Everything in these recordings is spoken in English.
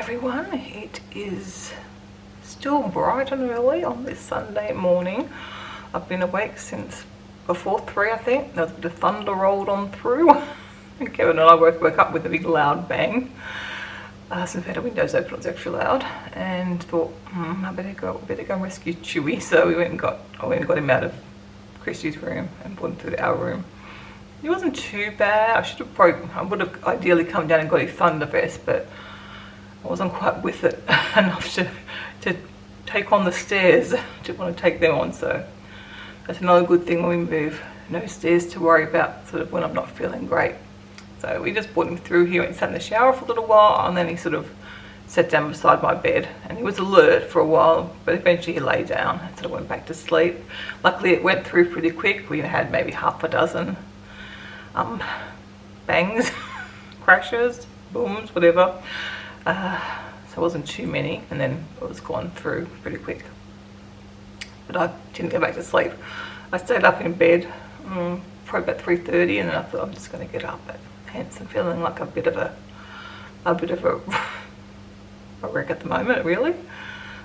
everyone, it is still bright and early on this Sunday morning. I've been awake since before 3, I think. The thunder rolled on through and Kevin and I both woke up with a big loud bang. Since we had the windows open, it was extra loud, and thought, I better go and rescue Chewy. So I went and got him out of Christy's room and brought him through our room. It wasn't too bad. I would have ideally come down and got his thunder vest, but I wasn't quite with it enough to take on the stairs. Didn't want to take them on, so that's another good thing when we move. No stairs to worry about sort of when I'm not feeling great. So we just brought him through here and sat in the shower for a little while, and then he sort of sat down beside my bed, and he was alert for a while, but eventually he lay down and sort of went back to sleep. Luckily it went through pretty quick. We had maybe half a dozen bangs, crashes, booms, whatever. So it wasn't too many, and then it was gone through pretty quick. But I didn't go back to sleep. I stayed up in bed probably about 3:30, and then I thought I'm just going to get up. But hence I'm feeling like a bit of a wreck at the moment, really.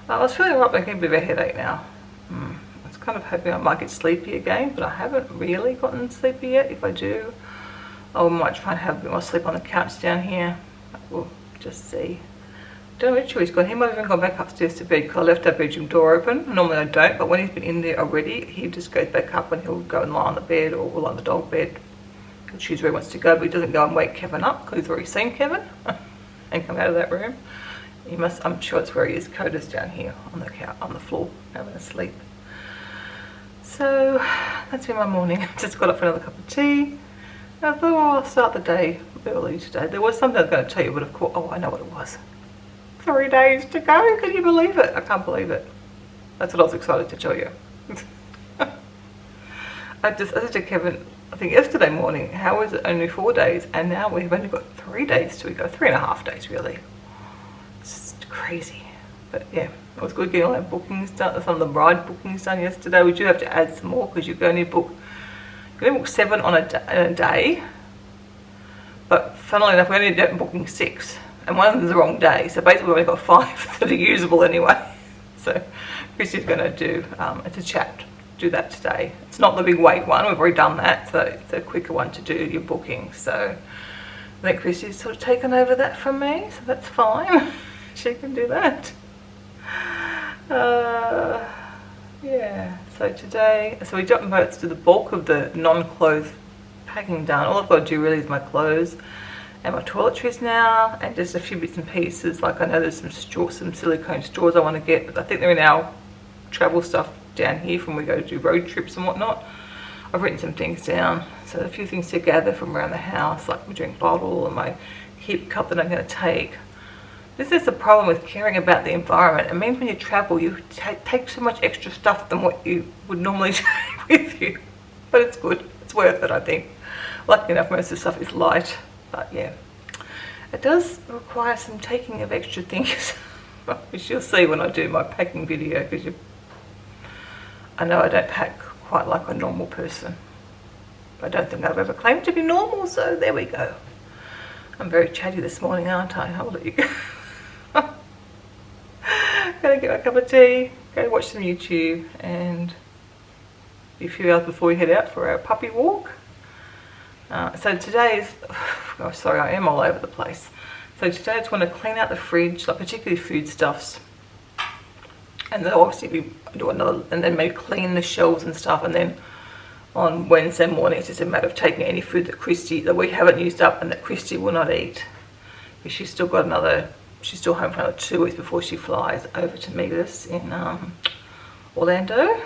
I was feeling like I'm getting a bit of a headache now. I was kind of hoping I might get sleepy again, but I haven't really gotten sleepy yet. If I do, I might try and have a bit more sleep on the couch down here. We'll just see. Don't know which he's gone. He might have even gone back upstairs to bed because I left our bedroom door open. Normally I don't, but when he's been in there already, he just goes back up and he'll go and lie on the bed or lie on the dog bed. He'll choose where he wants to go, but he doesn't go and wake Kevin up because he's already seen Kevin and come out of that room. He must. I'm sure it's where he is. Coda's down here on the couch, on the floor, having a sleep. So that's been my morning. Just got up for another cup of tea. I thought, I'll start the day early today. There was something I was going to tell you, but of course, oh, I know what it was. 3 days to go. Can you believe it? I can't believe it. That's what I was excited to tell you. I said to Kevin, I think yesterday morning, how is it only 4 days? And now we've only got 3 days to go. 3.5 days, really. It's just crazy. But yeah, it was good getting all our bookings done. Some of the ride bookings done yesterday. We do have to add some more because you can only book 7 on a day. But funnily enough, we only ended up booking 6. And one of them is the wrong day, so basically we've only got 5 that are usable anyway. So Christy's going to do it's a chat, do that today. It's not the big wait one, we've already done that, so it's a quicker one to do your booking. So I think Christy's sort of taken over that from me, so that's fine. She can do that. Yeah, so today, so we jumped about to do the bulk of the non-clothes packing done. All I've got to do really is my clothes and my toiletries now, and just a few bits and pieces. Like I know there's some silicone straws I want to get, but I think they're in our travel stuff down here from when we go to do road trips and whatnot. I've written some things down, so a few things to gather from around the house, like my drink bottle and my heat cup that I'm going to take. This is the problem with caring about the environment. It means when you travel, you take so much extra stuff than what you would normally take with you. But it's good. It's worth it, I think. Luckily enough, most of the stuff is light. But yeah, it does require some taking of extra things, which you'll see when I do my packing video, because I know I don't pack quite like a normal person. I don't think I've ever claimed to be normal, so there we go. I'm very chatty this morning, aren't I? I'll let you go. Gonna get my cup of tea, go watch some YouTube, and be a few hours before we head out for our puppy walk. So today is, oh sorry, I am all over the place. So today I just want to clean out the fridge, like particularly foodstuffs. And then obviously we do another, and then maybe clean the shelves and stuff. And then on Wednesday morning, it's just a matter of taking any food that we haven't used up and that Christy will not eat. Because she's still got she's still home for another 2 weeks before she flies over to meet us in Orlando.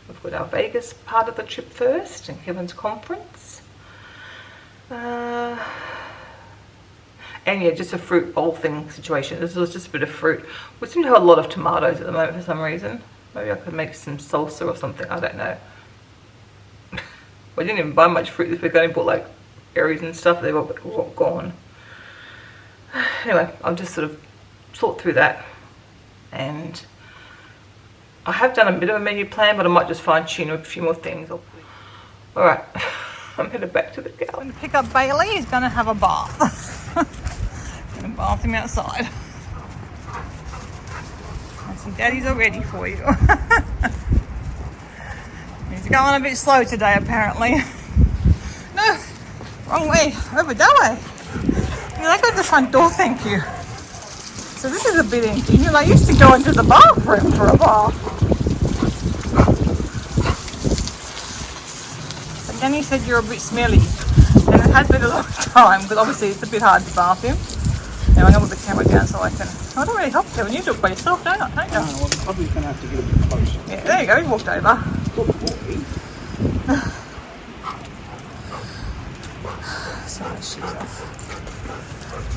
We've got our Vegas part of the trip first, and Kevin's conference. And yeah, just a fruit bowl thing situation. This was just a bit of fruit. We seem to have a lot of tomatoes at the moment for some reason. Maybe I could make some salsa or something, I don't know. We didn't even buy much fruit this week. I only bought like berries and stuff. They were all gone. Anyway, I'll just sort of sort through that. And I have done a bit of a menu plan, but I might just fine tune a few more things. Alright. I'm headed back to the car and pick up Bailey. He's going to have a bath. I'm going to bath him outside. Daddy's all ready for you. He's going a bit slow today, apparently. No, wrong way, over that way. Yeah, that goes to the front door, thank you. So this is a bit empty. You know, I used to go into the bathroom for a bath. But Danny said you're a bit smelly. And it has been a long time, because obviously it's a bit hard to bath him. Now I'm going to put the camera down so I can... I don't really help Kevin, you do it by yourself, don't you? No, well, I'm probably going to have to get a bit closer. Yeah, there you go, he walked over. Good boy. So much shoes off.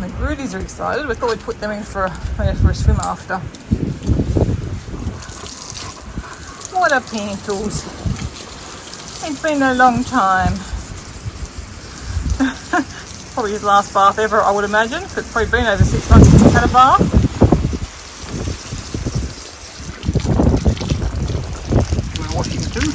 The Rudies are excited. We thought we'd put them in for a swim after. What are pimples? It's been a long time. Probably his last bath ever, I would imagine. It's probably been over 6 months since he's had a bath. We're washing too.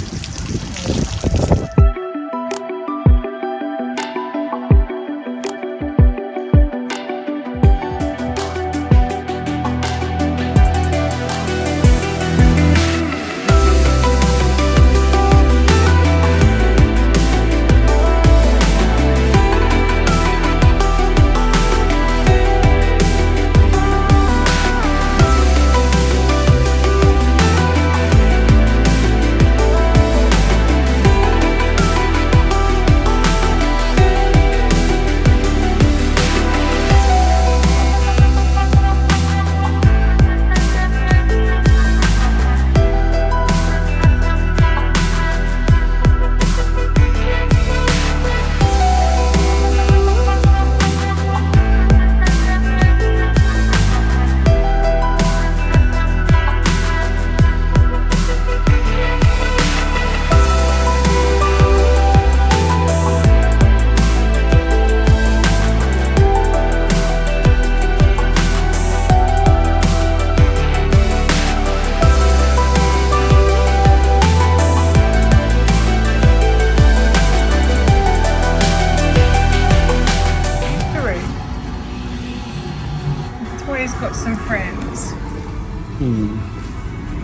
Got some friends.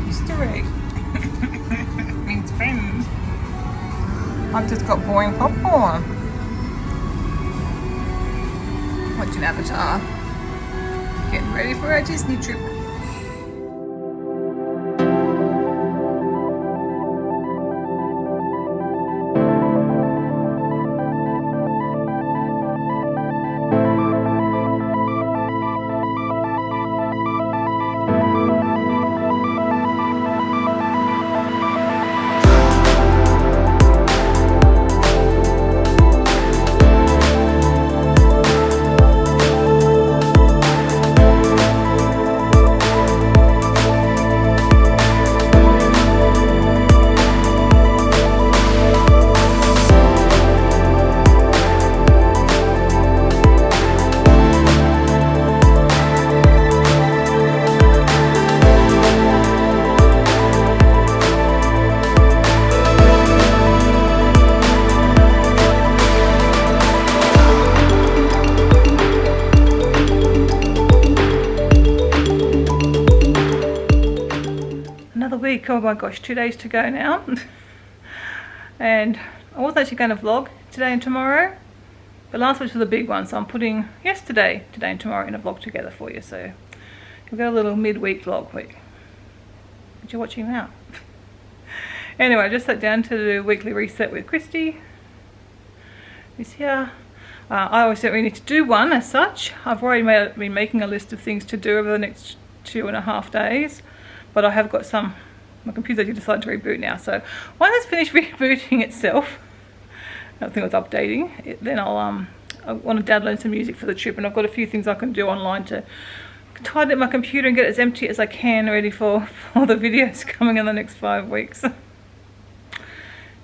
History. Means friends. I've just got boring popcorn. Watching Avatar. Getting ready for our Disney trip. Oh my gosh, 2 days to go now. And I was actually going to vlog today and tomorrow, but last week was a big one, so I'm putting today and tomorrow in a vlog together for you. So you'll get a little midweek vlog. Wait, what you're watching now? Anyway, I just sat down to do a weekly reset with Christy. This here. I always don't really need to do one as such. I've already been making a list of things to do over the next 2.5 days, but I have got some. My computer decided to reboot now, so once it's finished rebooting itself, I think it's updating, then I want to download some music for the trip, and I've got a few things I can do online to tidy up my computer and get it as empty as I can, ready for the videos coming in the next 5 weeks.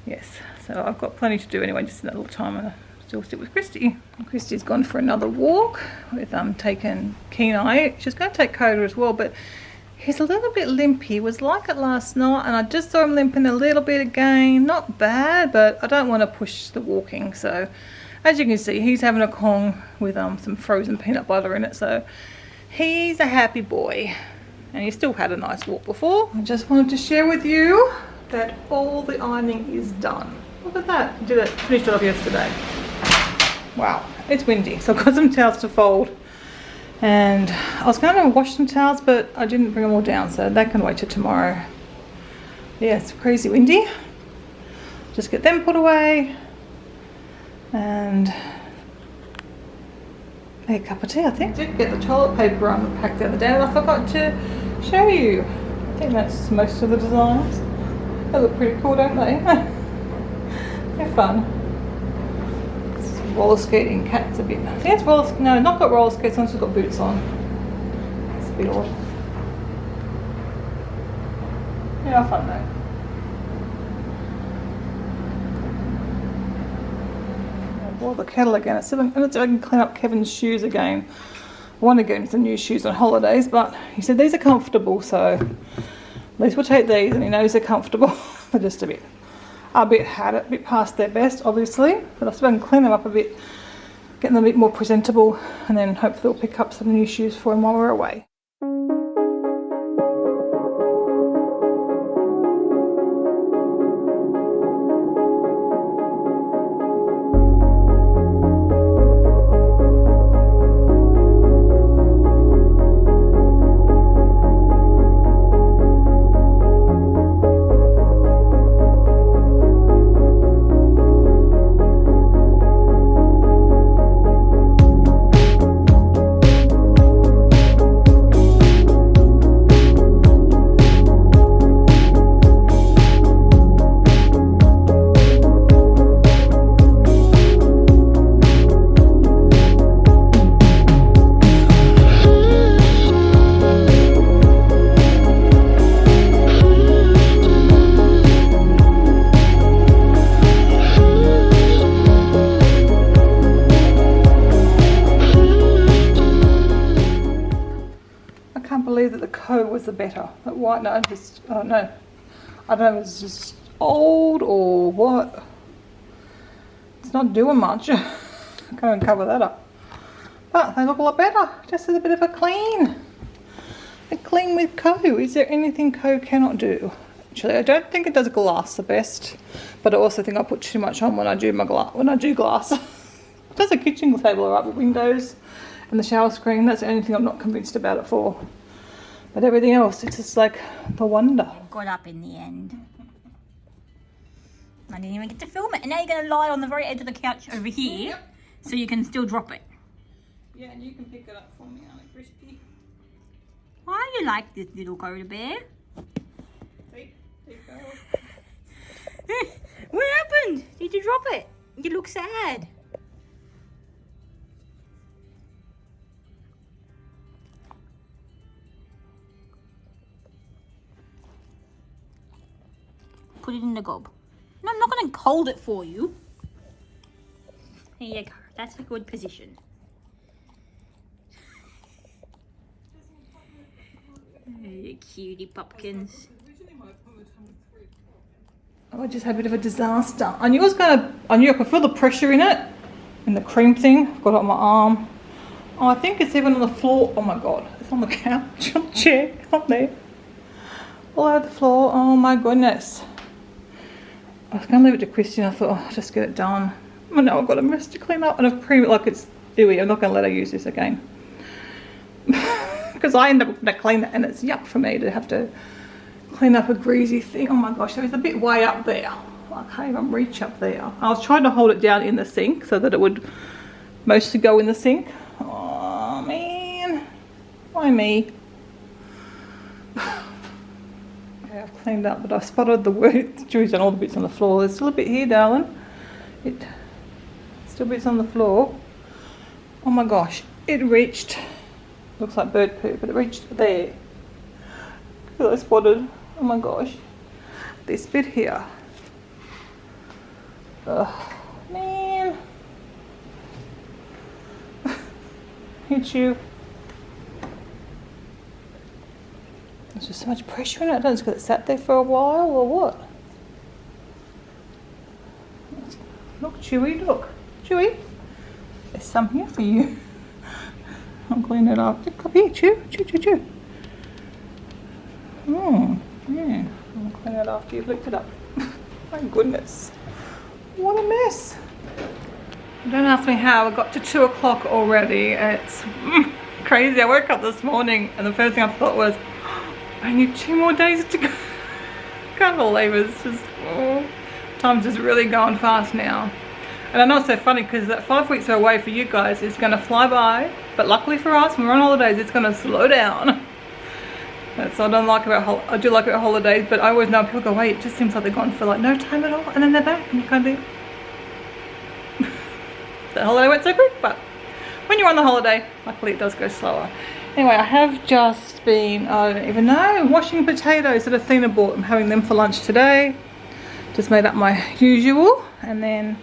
Yes, so I've got plenty to do anyway, just in that little time and I still sit with Christy. Christy's gone for another walk with taking Kenai. She's going to take Coda as well, but he's a little bit limpy. He was like it last night, and I just saw him limping a little bit again. Not bad, but I don't want to push the walking. So as you can see, he's having a Kong with some frozen peanut butter in it. So he's a happy boy. and you still had a nice walk before. I just wanted to share with you that all the ironing is done. Look at that. Finished it off yesterday. Wow, it's windy, so I've got some towels to fold. And I was going to wash some towels, but I didn't bring them all down, so that can wait till tomorrow. Yeah, it's crazy windy. Just get them put away and make a cup of tea, I think. I did get the toilet paper unpacked the other day and I forgot to show you. I think that's most of the designs. They look pretty cool, don't they? They're fun. It's roller skating cats a bit. I think it's roller, no, not got roller skates on, it's just got boots on. It's a bit odd. Yeah, fun though. Boil the kettle again. So I can clean up Kevin's shoes again. I want to get him some new shoes on holidays, but he said these are comfortable, so at least we'll take these, and he knows they're comfortable. They're just a bit past their best, obviously, but I still can clean them up a bit, get them a bit more presentable, and then hopefully we'll pick up some new shoes for him while we're away. Was the better. That white, no, just, oh no, I don't know if it's just old or what. It's not doing much. I can't cover that up. But they look a lot better. Just as a bit of a clean. A clean with Co. Is there anything Co cannot do? Actually, I don't think it does glass the best, but I also think I put too much on when I do my glass. It does a kitchen table alright with windows and the shower screen. That's the only thing I'm not convinced about it for. But everything else, it's just like the wonder. Got up in the end. I didn't even get to film it. And now you're going to lie on the very edge of the couch over here, yep, so you can still drop it. Yeah, and you can pick it up for me, Auntie Crispy. Why do you like this little Coda bear? See? There you go. What happened? Did you drop it? You look sad. Put it in the gob. No, I'm not going to hold it for you. There you go. That's a good position. You cutie pumpkins. Oh, I just had a bit of a disaster. I knew I could feel the pressure in it. And the cream thing. I've got it on my arm. Oh, I think it's even on the floor. Oh my god. It's on the couch, on the chair, up there. All over the floor. Oh my goodness. I was going to leave it to Christy and I thought, oh, I'll just get it done. I know I've got a mess to clean up and I've creamed it like it's ooey. I'm not going to let her use this again. Because I end up having to clean it and it's yuck for me to have to clean up a greasy thing. Oh my gosh, so it's a bit way up there. I can't even reach up there. I was trying to hold it down in the sink so that it would mostly go in the sink. Oh man, why me? I've cleaned up, but I've spotted the word. Julie's done all the bits on the floor. There's still a bit here, darling. Still bits on the floor. Oh my gosh, it reached. Looks like bird poo, but it reached there. I spotted. Oh my gosh, this bit here. Ugh, man. Hit you. There's just so much pressure in it. I don't know, it's because it sat there for a while or what. Look, Chewy, look. Chewy, there's some here for you. I'll clean it up. Come here, chew, chew, chew, chew. I'll clean it after you've licked it up. My goodness, what a mess. Don't ask me how I got to 2 o'clock already. It's crazy. I woke up this morning and the first thing I thought was, I need 2 more days to go. Can't believe it. It's just, time's just really going fast now. And I know it's so funny because that 5 weeks away for you guys is going to fly by, but luckily for us, when we're on holidays, it's going to slow down. That's what I don't like about I do like about holidays, but I always know people go, wait, it just seems like they're gone for like no time at all, and then they're back, and you kind of think, the holiday went so quick. But when you're on the holiday, luckily it does go slower. Anyway, I have just been, I don't even know, washing potatoes that Athena bought. I'm having them for lunch today. Just made up my usual, and then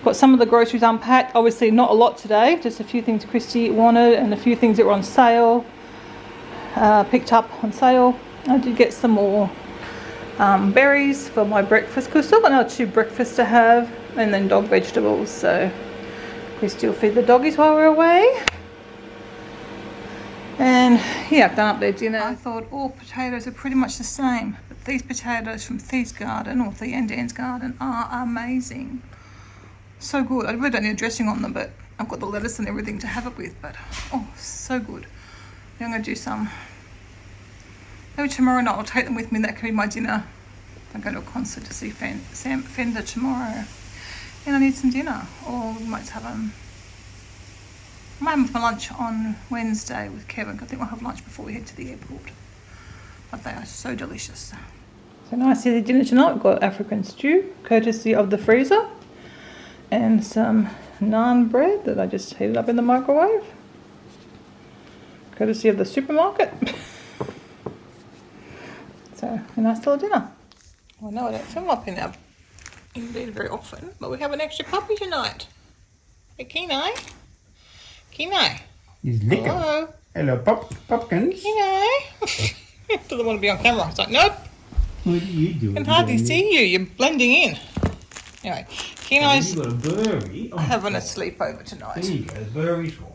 got some of the groceries unpacked. Obviously not a lot today, just a few things Christy wanted and a few things that were on sale. Picked up on sale. I did get some more berries for my breakfast because I've still got another 2 breakfasts to have, and then dog vegetables, so Christy will feed the doggies while we're away. And yeah, I've done up their dinner. I thought all potatoes are pretty much the same, but these potatoes from Thea's garden, or Thea and Dan's garden, are amazing. So good. I really don't need a dressing on them, but I've got the lettuce and everything to have it with, but oh, so good. Now I'm going to do some, maybe tomorrow night I'll take them with me. That can be my dinner. I'm going to a concert to see Fender tomorrow, and I need some dinner, or we might have them. I might have them for lunch on Wednesday with Kevin. I think we'll have lunch before we head to the airport, but they are so delicious. So nice to dinner tonight. We've got African stew, courtesy of the freezer, and some naan bread that I just heated up in the microwave, courtesy of the supermarket. So a nice little dinner. Well, no, I don't film up in bed very often, but we have an extra puppy tonight. Hey, Kenai. Kenai. He's licking. Hello. Hello, Pumpkins. Kenai. Doesn't want to be on camera. It's like, nope. What are you doing? I can hardly see you. You're blending in. Anyway, Kenai's You got a Burry. Oh, having a sleepover tonight. there you go, Burry's one.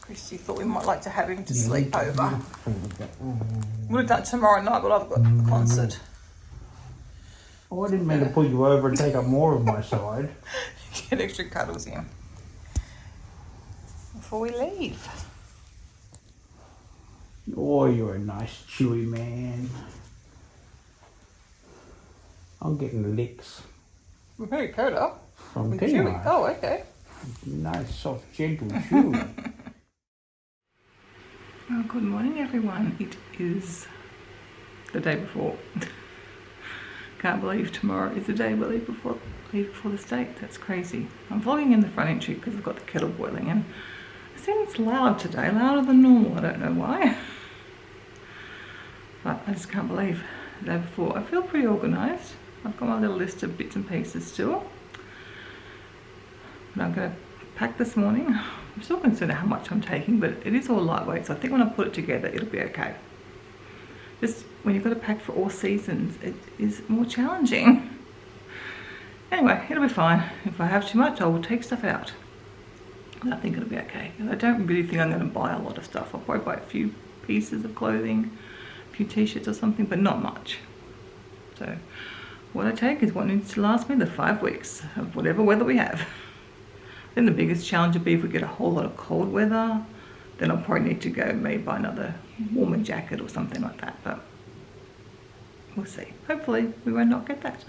Christy thought we might like to have him to sleep over. Would have done it tomorrow night, but I've got a concert. Oh, I didn't mean to pull you over and take up more of my side. Get extra cuddles in before we leave. Oh, you're a nice chewy man. I'm getting licks We're very cold up. from Chewy. Tina. Oh, okay. Nice, soft, gentle chewy. Well, good morning, everyone. It is the day before. Can't believe tomorrow is the day we leave before the States. That's crazy. I'm vlogging in the front entry because I've got the kettle boiling, and it seems loud today, louder than normal. I don't know why. But I just can't believe the day before. I feel pretty organised. I've got my little list of bits and pieces still. But I'm going to pack this morning. I'm still concerned how much I'm taking, but it is all lightweight, so I think when I put it together, it'll be okay. Just when you've got to pack for all seasons, it is more challenging. Anyway, it'll be fine. If I have too much, I will take stuff out. I think it'll be okay. I don't really think I'm going to buy a lot of stuff. I'll probably buy a few pieces of clothing, a few t-shirts or something, but not much. So what I take is what needs to last me the 5 weeks of whatever weather we have. Then the biggest challenge would be if we get a whole lot of cold weather, then I'll probably need to go maybe buy another warmer jacket or something like that, but we'll see. Hopefully we will not get that.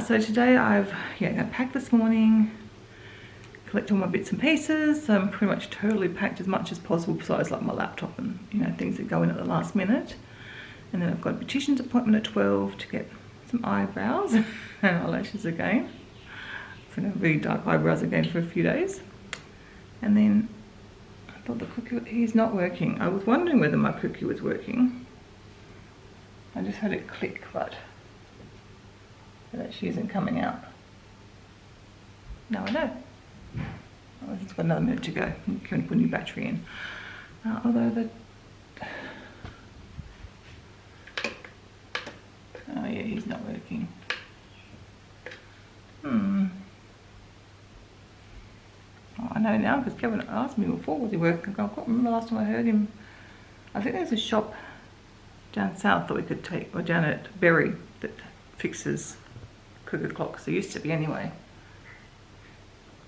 So today I'm going to pack this morning, collect all my bits and pieces. So I'm pretty much totally packed as much as possible besides like my laptop and things that go in at the last minute. And then I've got a beautician's appointment at 12 to get some eyebrows and eyelashes again. So I'm going to have really dark eyebrows again for a few days. And then I thought the cookie, he's not working. I was wondering whether my cookie was working. I just heard it click, but it actually isn't coming out. Now I know. Oh, it's got another minute to go. You can put a new battery in. Although the... Oh yeah, he's not working. Oh, I know now because Kevin asked me before, was he working? I can't remember the last time I heard him. I think there's a shop down south that we could take, or down at Berry, that fixes cuckoo clocks. There used to be anyway.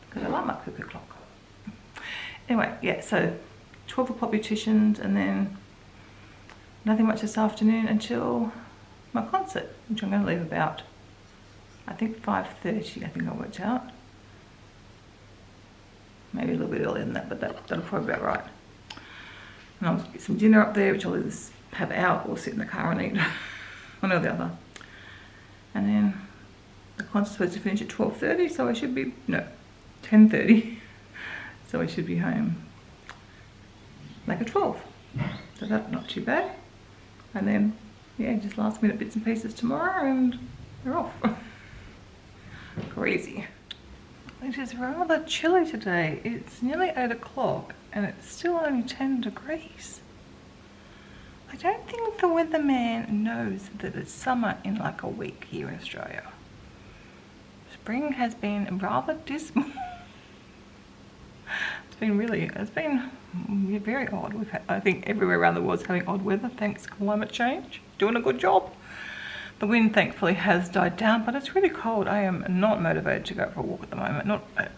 Because I like my cuckoo clock. Anyway, yeah, so 12 o'clock beauticians, and then nothing much this afternoon until my concert, which I'm going to leave about, I think 5:30, I think I worked out. Maybe a little bit earlier than that, but that'll probably be about right. And I'll get some dinner up there, which I'll either have out or sit in the car and eat, one or the other. And then the concert's supposed to finish at 12:30, so I should be, no, 10:30. So I should be home like at 12. So that's not too bad. And then, yeah, just last minute bits and pieces tomorrow and we're off. Crazy. It is rather chilly today. It's nearly 8 o'clock and it's still only 10 degrees. I don't think the weatherman knows that it's summer in like a week here in Australia. Spring has been rather dismal. It's been very odd. We've had, I think everywhere around the world is having odd weather thanks to climate change. Doing a good job. The wind thankfully has died down, but it's really cold. I am not motivated to go for a walk at the moment. Not at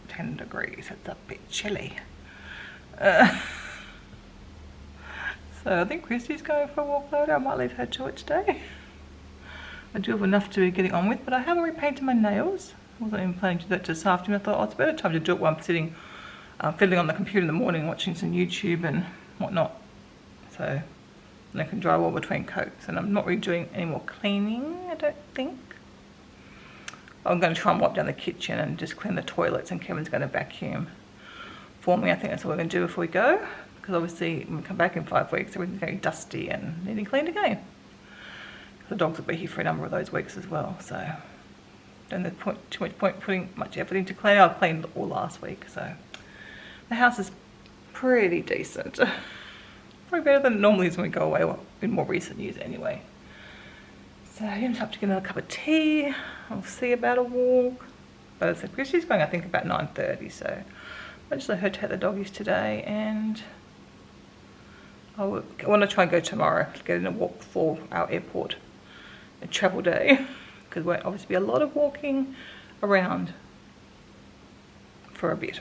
10 degrees. It's a bit chilly. So I think Christy's going for a walk later. I might leave her to it today. I do have enough to be getting on with, but I haven't repainted my nails. I wasn't even planning to do that this afternoon. I thought, oh, it's a better time to do it while I'm sitting fiddling on the computer in the morning, watching some YouTube and whatnot. So I can dry well between coats, and I'm not really doing any more cleaning, I don't think. I'm going to try and wipe down the kitchen and just clean the toilets, and Kevin's going to vacuum for me. I think that's what we're going to do before we go, because obviously when we come back in 5 weeks, everything's very dusty and needing cleaned again. The dogs will be here for a number of those weeks as well, so don't there's too much point putting much effort into cleaning. I cleaned it all last week, so the house is pretty decent. Probably better than it normally is when we go away, well, in more recent years anyway. So I'm going to have to get another cup of tea. I'll see about a walk. But as I said, Christy's going, I think, about 9:30, so I just let her take the doggies today, and I want to try and go tomorrow to get in a walk for our airport, a travel day, because there won't obviously be a lot of walking around for a bit.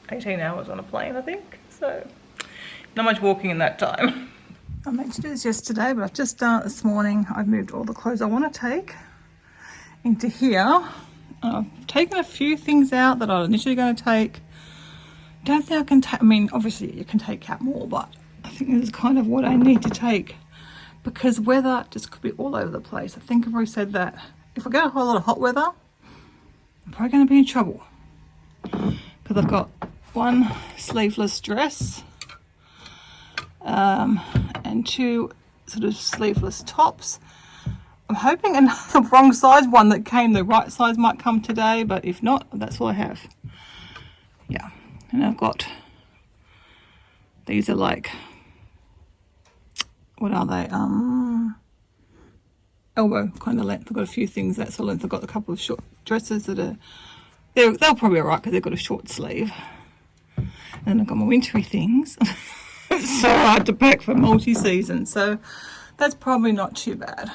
18 hours on a plane, I think, so not much walking in that time. I meant to do this yesterday, but I've just done it this morning. I've moved all the clothes I want to take into here. I've taken a few things out that I was initially going to take. Don't think I can take, I mean, obviously you can take out more, but I think this is kind of what I need to take, because weather just could be all over the place. I think I've already said that. If I get a whole lot of hot weather, I'm probably going to be in trouble, because I've got one sleeveless dress and 2 sort of sleeveless tops. I'm hoping another wrong size one that came, the right size might come today, but if not, that's all I have. Yeah, and I've got, these are like, what are they? Elbow kind of length. I've got a few things that's the length. I've got a couple of short dresses that are, they'll probably be alright because they've got a short sleeve. And I've got my wintry things. It's so hard to pack for multi-season, so that's probably not too bad.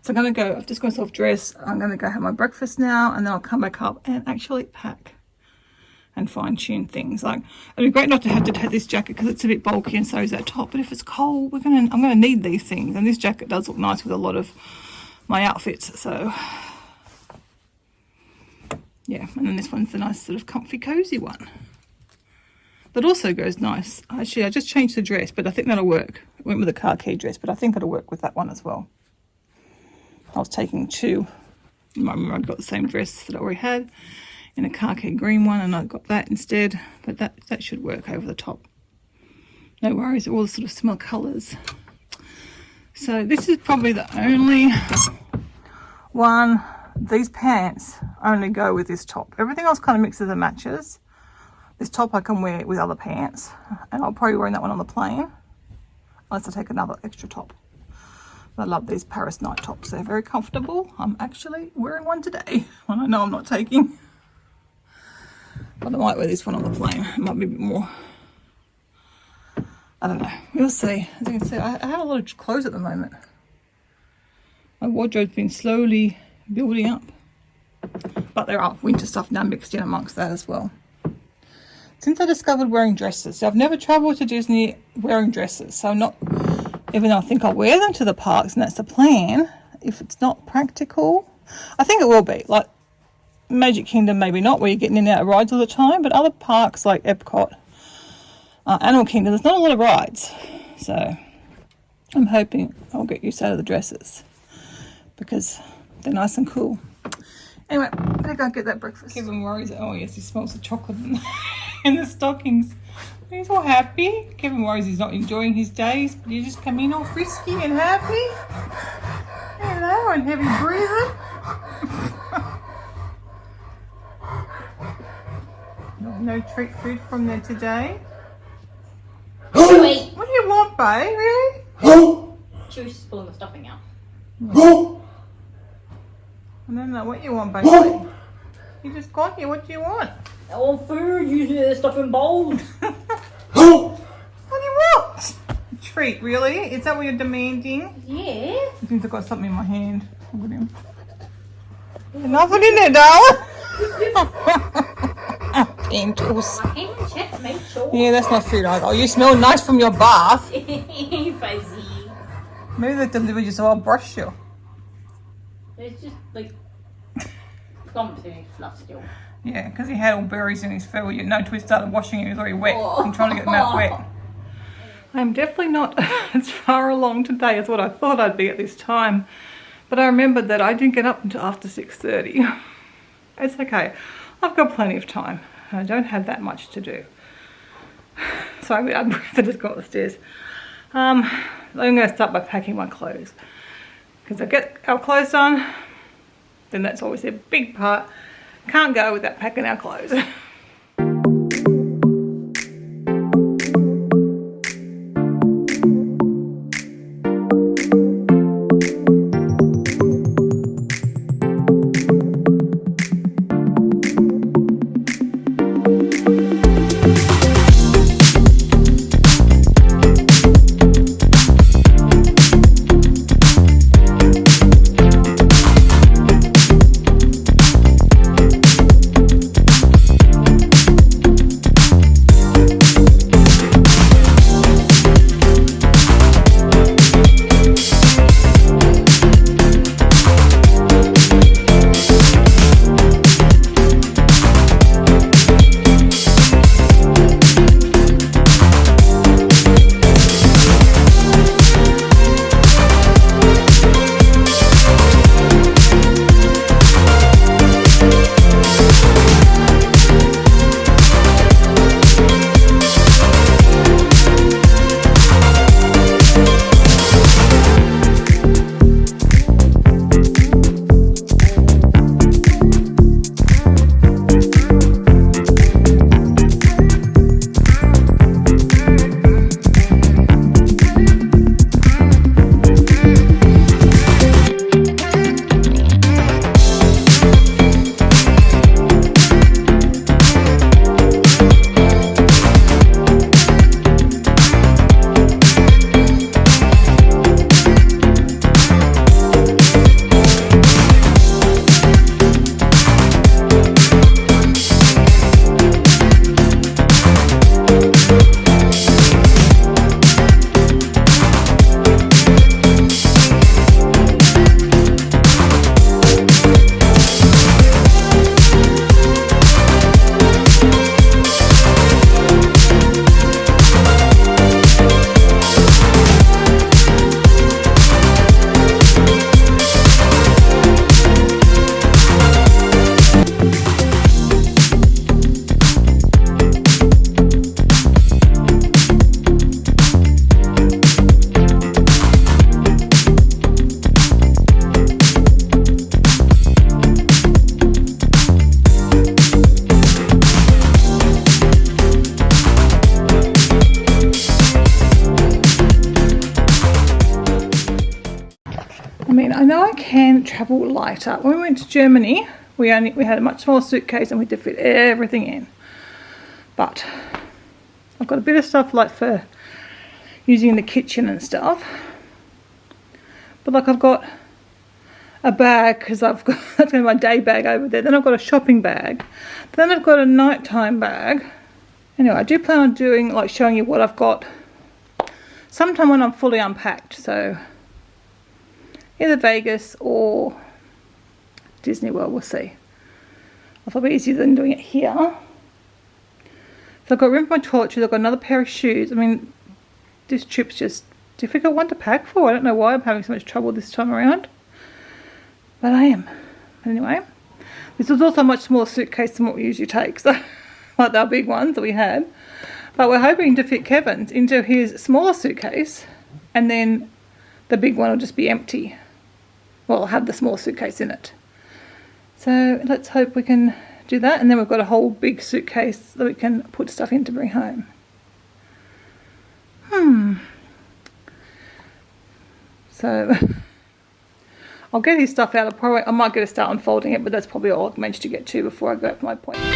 So I'm going to go, I've just got myself dressed, I'm going to go have my breakfast now, and then I'll come back up and actually pack and fine-tune things. Like, it'd be great not to have to take this jacket because it's a bit bulky, and so is that top, but if it's cold, I'm going to need these things, and this jacket does look nice with a lot of my outfits, so yeah. And then this one's the nice sort of comfy cozy one that also goes nice. Actually, I just changed the dress, but I think that'll work. I went with a khaki dress, but I think it'll work with that one as well. I was taking 2. I remember I got the same dress that I already had in a khaki green one, and I got that instead, but that should work over the top. No worries, they're all sort of similar colours. So this is probably the only one. These pants only go with this top. Everything else kind of mixes and matches. This top I can wear with other pants, and I'll probably wear that one on the plane, unless I take another extra top. I love these Paris night tops. They're very comfortable. I'm actually wearing one today, one I know I'm not taking. But I might wear this one on the plane. It might be a bit more I don't know. We'll see. As you can see, I have a lot of clothes at the moment. My wardrobe's been slowly building up. But there are winter stuff now mixed in amongst that as well. Since I discovered wearing dresses, so I've never travelled to Disney wearing dresses, so I'm not, even though I think I'll wear them to the parks and that's the plan, if it's not practical, I think it will be. Like Magic Kingdom, maybe not, where you're getting in and out of rides all the time, but other parks like Epcot, Animal Kingdom, there's not a lot of rides, so I'm hoping I'll get used out of the dresses because they're nice and cool. Anyway, better go and get that breakfast. Kevin worries, oh yes, he smells the chocolate in the stockings. He's all happy. Kevin worries he's not enjoying his days, but you just come in all frisky and happy. Hello, and heavy breathing. No treat food from there today. Chewy. What do you want, babe? Really? Chewy's just pulling the stuffing out. I don't know what you want, baby. You just got here. What do you want? I want food, usually the stuffing bowls. What do you want? A treat, really? Is that what you're demanding? Yeah. I think I've got something in my hand. Look at him. There's nothing in there, darling. Pimples. I came and checked, make sure. Yeah, that's not food either. Oh, you smell nice from your bath. Fuzzy. Maybe they delivered you, so I'll brush you. It's just like something fluff still. Yeah, because he had all berries in his fur. You know, until we started washing him, he was already wet. Oh. I'm trying to get them out wet. I'm definitely not as far along today as what I thought I'd be at this time. But I remembered that I didn't get up until after 6:30. It's okay. I've got plenty of time. I don't have that much to do. So I'm to just go up the stairs. I'm going to start by packing my clothes. Because I get our clothes done, then that's obviously a big part. Can't go without packing our clothes. I know I can travel lighter. When we went to Germany, we had a much smaller suitcase and we had to fit everything in. But I've got a bit of stuff like for using in the kitchen and stuff. But like I've got a bag, because I've got, that's going to be my day bag over there. Then I've got a shopping bag. Then I've got a nighttime bag. Anyway, I do plan on doing, like, showing you what I've got sometime when I'm fully unpacked. So either Vegas or Disney World, we'll see. I thought it'd be easier than doing it here. So I've got room for my toiletries. I've got another pair of shoes. I mean, this trip's just a difficult one to pack for. I don't know why I'm having so much trouble this time around, but I am. Anyway, this was also a much smaller suitcase than what we usually take, so like our big ones that we had. But we're hoping to fit Kevin's into his smaller suitcase, and then the big one will just be empty. Well, I'll have the small suitcase in it. So let's hope we can do that, and then we've got a whole big suitcase that we can put stuff in to bring home. So I'll get his stuff out. I might get to start unfolding it, but that's probably all I've managed to get to before I go for my appointment.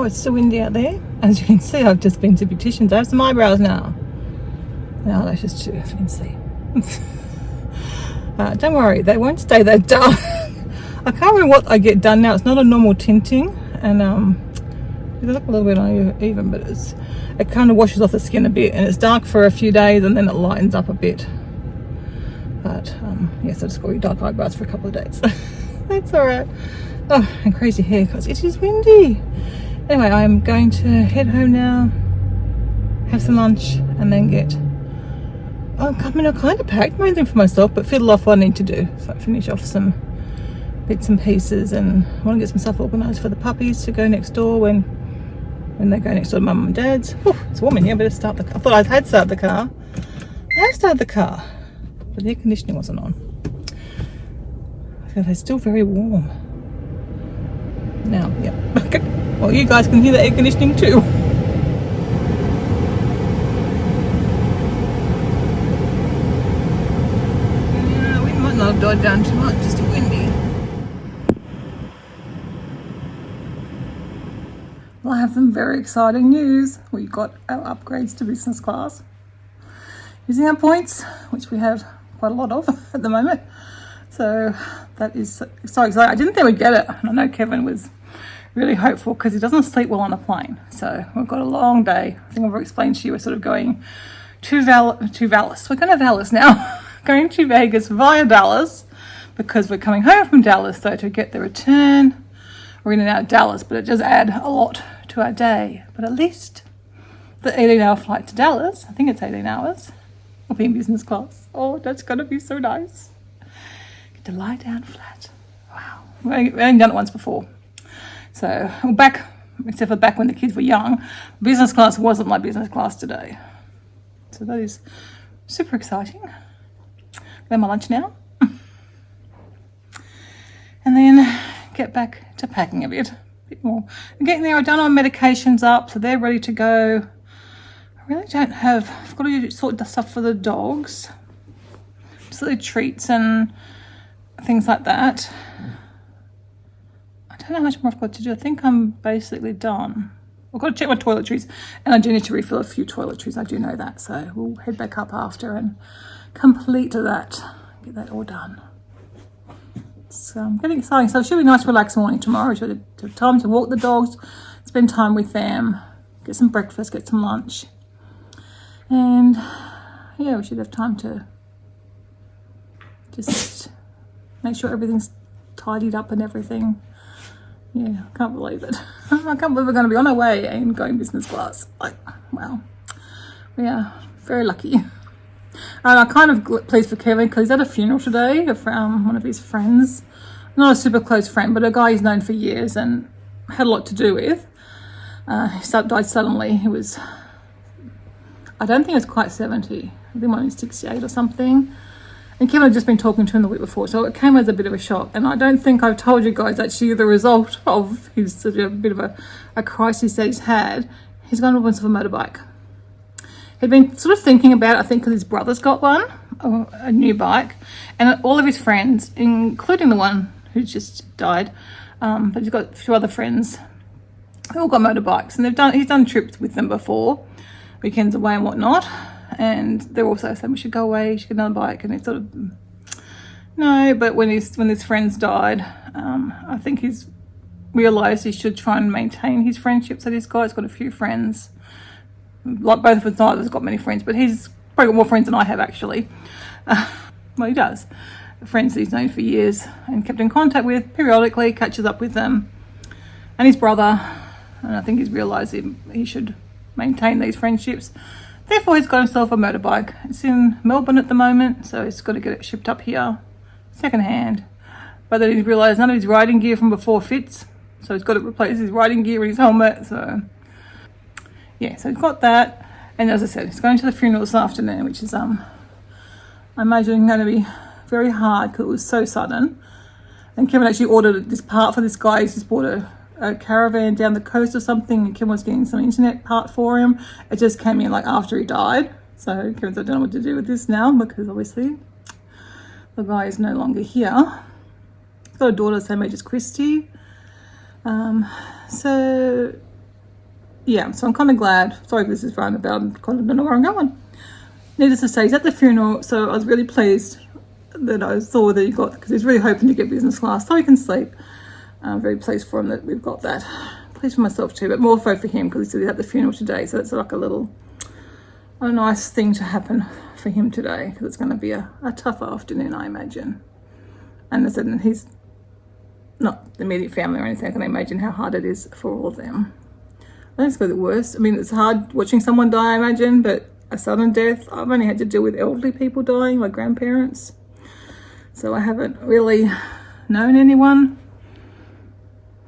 It's so windy out there. As you can see, I've just been to beauticians. I have some eyebrows now. And eyelashes too, as you can see. Don't worry, they won't stay that dark. I can't remember what I get done now. It's not a normal tinting, and they look a little bit uneven, but it kind of washes off the skin a bit, and it's dark for a few days, and then it lightens up a bit. But yes, I just got dark eyebrows for a couple of days. That's all right. Oh, and crazy hair because it is windy. Anyway, I'm going to head home now, have some lunch, and then get... I mean, I kind of packed my thing for myself, but fiddle off what I need to do. So I finish off some bits and pieces, and I want to get some stuff organised for the puppies to go next door when they go next door to mum and dad's. Whew, it's warm in here, I better start the car. I thought I had started the car. I have started the car, but the air conditioning wasn't on. So they're still very warm. Now, yeah, okay. Well, you guys can hear the air conditioning too. Yeah, we might not have died down too much, just too windy. Well, I have some very exciting news. We got our upgrades to business class using our points, which we have quite a lot of at the moment. So that is so exciting. I didn't think we'd get it. I know Kevin was really hopeful because he doesn't sleep well on a plane. So we've got a long day. I think I've explained to you, we're sort of going to Dallas. We're going to Dallas now. Going to Vegas via Dallas because we're coming home from Dallas. So to get the return, we're in and out of Dallas, but it does add a lot to our day. But at least the 18-hour flight to Dallas, I think it's 18 hours, will be in business class. Oh, that's going to be so nice. Get to lie down flat. Wow. We've only done it once before. So, back, except for back when the kids were young, business class wasn't like business class today. So that is super exciting. Have my lunch now. And then get back to packing a bit more. I'm getting there, I've done all my medications up, so they're ready to go. I really don't have, I've got to sort the stuff for the dogs. Just the treats and things like that. I don't know how much more I've got to do. I think I'm basically done. I've got to check my toiletries, and I do need to refill a few toiletries. I do know that, so we'll head back up after and complete that. Get that all done. it's getting exciting. So it should be a nice relaxed morning tomorrow. Should have time to walk the dogs, spend time with them, get some breakfast, get some lunch. And yeah, we should have time to just make sure everything's tidied up and everything. Yeah, I can't believe it. I can't believe we're going to be on our way and going business class. Like, wow. We are very lucky. And I'm kind of pleased for Kevin because he's at a funeral today of one of his friends. Not a super close friend, but a guy he's known for years and had a lot to do with. He died suddenly. He was, I don't think he was quite 70. I think he might be 68 or something. And Kevin had just been talking to him the week before, so it came as a bit of a shock. And I don't think I've told you guys actually the result of his sort of bit of a crisis that he's had. He's gone on himself a motorbike. He'd been sort of thinking about it, I think, because his brother's got one, a new bike, and all of his friends, including the one who just died, but he's got a few other friends, they all got motorbikes, and he's done trips with them before, weekends away and whatnot. And they're also saying we should go away, you should get another bike, and it's sort of no. But when his friends died, I think he's realised he should try and maintain his friendships that he's got. He's got a few friends, like both of his has got many friends, but he's probably got more friends than I have actually. Well, he does. Friends that he's known for years and kept in contact with periodically, catches up with them, and his brother. And I think he's realised he should maintain these friendships. Therefore, he's got himself a motorbike. It's in Melbourne at the moment, so he's got to get it shipped up here, second hand. But then he's realised none of his riding gear from before fits, so he's got to replace his riding gear and his helmet. So, yeah, so he's got that. And as I said, he's going to the funeral this afternoon, which is, I imagine, going to be very hard because it was so sudden. And Kevin actually ordered this part for this guy. He's just bought a caravan down the coast or something, and Kim was getting some internet part for him. It just came in like after he died, so Kevin's, I don't know what to do with this now because obviously the guy is no longer here. He's got a daughter, same age as Christy. So yeah, so I'm kind of glad. Sorry if this is roundabout, I kind of don't know where I'm going. Needless to say, he's at the funeral, so I was really pleased that I saw that he got, because he's really hoping to get business class so he can sleep. I'm very pleased for him that we've got that. Pleased for myself too, but more so for him because he's at the funeral today. So it's like a nice thing to happen for him today because it's going to be a tough afternoon, I imagine. And as I said, he's not the immediate family or anything. I can imagine how hard it is for all of them. I think it's got the worst. I mean, it's hard watching someone die, I imagine, but a sudden death, I've only had to deal with elderly people dying, my grandparents. So I haven't really known anyone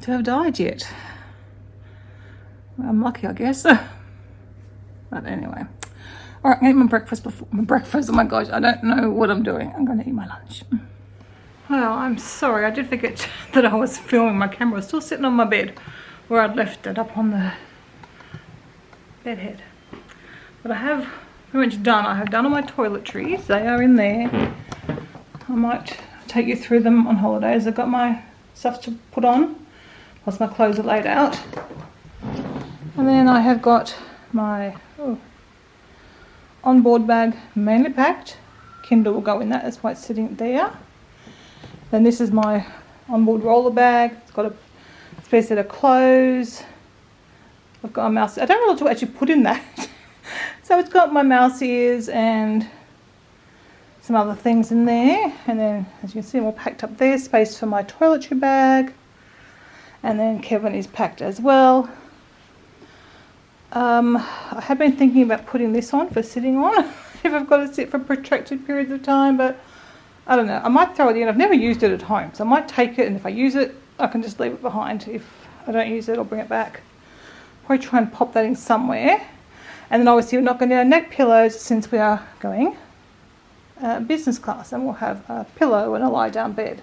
to have died yet. Well, I'm lucky, I guess. But anyway. All right, I'm going to eat my breakfast. Oh my gosh, I don't know what I'm doing. I'm going to eat my lunch. Well, I'm sorry. I did forget that I was filming. My camera was still sitting on my bed where I'd left it up on the bed head. But I have pretty much done. I have done all my toiletries. They are in there. I might take you through them on holidays. I've got my stuff to put on. Plus my clothes are laid out. And then I have got my onboard bag mainly packed. Kindle will go in that, that's why it's sitting there. Then this is my onboard roller bag. It's got a spare set of clothes. I've got a mouse. I don't know what to actually put in that. So it's got my mouse ears and some other things in there. And then as you can see, I'm all packed up there. Space for my toiletry bag. And then Kevin is packed as well. I have been thinking about putting this on for sitting on if I've got to sit for protracted periods of time, but I don't know. I might throw it in. I've never used it at home, so I might take it, and if I use it, I can just leave it behind. If I don't use it, I'll bring it back. Probably try and pop that in somewhere. And then obviously we're not going to have neck pillows since we are going business class, and we'll have a pillow and a lie down bed.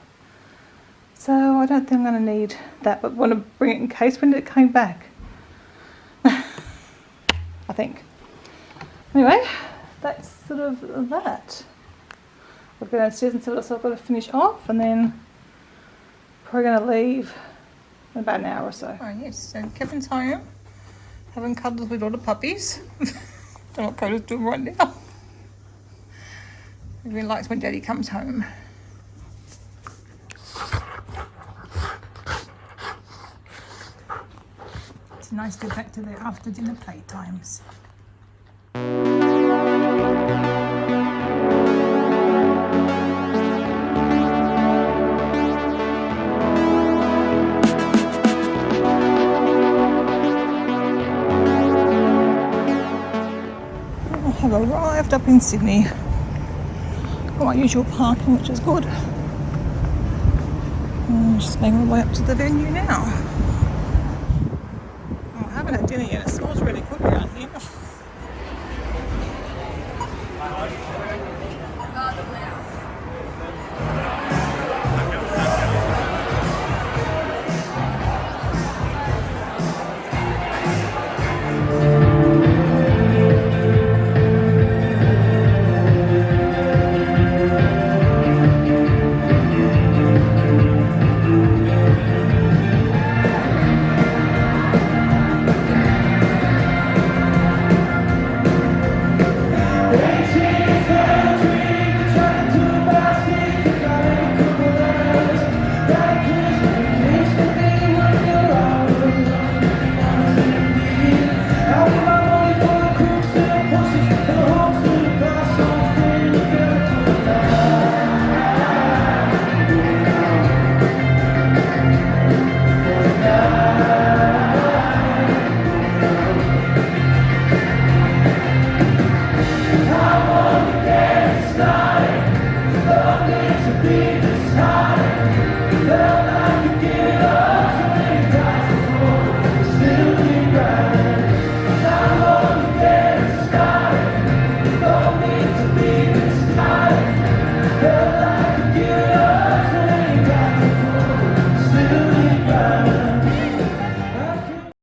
So I don't think I'm going to need that, but want to bring it in case when it came back. I think. Anyway, that's sort of that. I'll go downstairs and see what else I've got to finish off, and then probably going to leave in about an hour or so. Oh yes, so Kevin's home, having cuddles with all the puppies. Don't know what Coda's doing right now. He really likes when Daddy comes home. nice to get back to the after dinner playtimes. I have arrived up in Sydney. Got my usual parking, which is good. Just making my way up to the venue now. Oh, I haven't had dinner yet. It smells really good down here.